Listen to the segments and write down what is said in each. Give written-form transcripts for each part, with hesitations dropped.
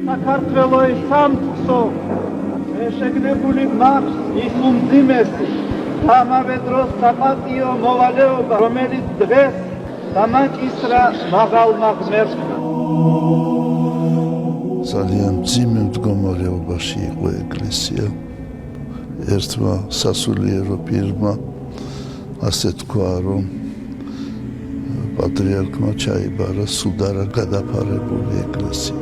საქართველოს სამწყსო შეშეგნებული მაქვს ის უმძიმესი ამავე დროს საპატიო მოვალეობა, რომელიც დღეს დამაკისრა მაღალმა ღმერთმა. ძალიან მძიმე მდგომარეობაში იყო ეკლესია. ერთმა სასულიერო პირმა ასე თქვა, რომ პატრიარქმა ჩაიბარა სუდარა გადაფარებული ეკლესია.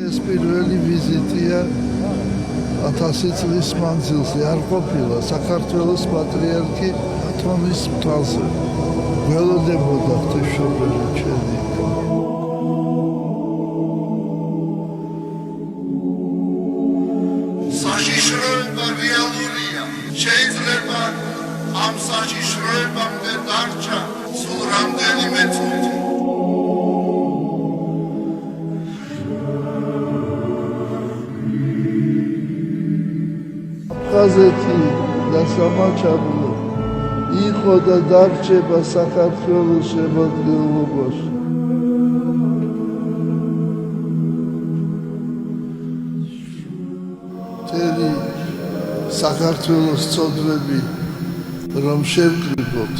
ეს პირველი ვიზიტია 1000 წლის მანძილზე არ ყოფილა საქართველოს პატრიარქი ათონის მთაზე. ველოდებოდა ღვთისმშობელი ჩვენი. საშიშროება რეალურია. შეიძლება ამ საშიშროებამდე დარჩა სულ რამდენიმე წუთი. ხაზეთი და სამაჩაბლო იყო და დარჩება საქართველოს შემადგენლობაში. მთელი საქართველოს წოდვები რომ შევკრიბოთ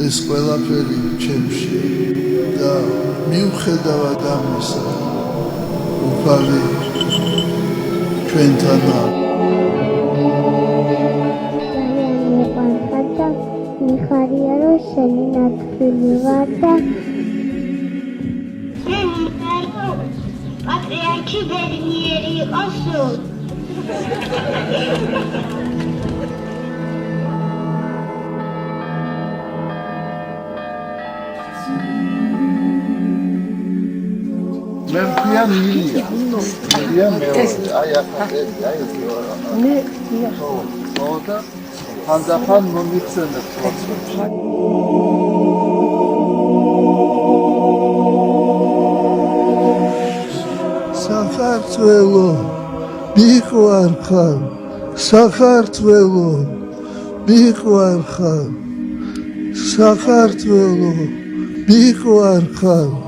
ეს ყველაფერი ჩემში და მიუხედავად ამისა უფალი ჩვენთანაა. მიხარია რომ შენი ნათქვილი ვარ და პატრიარქი ბედნიერი იყო სულ. მე მქვია მილია. მილია მეორე. აი ახლა აი ეს მეორე. მე დიახ. ხო და ხანდახან მომიხსენებ პროცესში. საქართველო მიყვარხარ, საქართველო მიყვარხარ, საქართველო მიყვარხარ.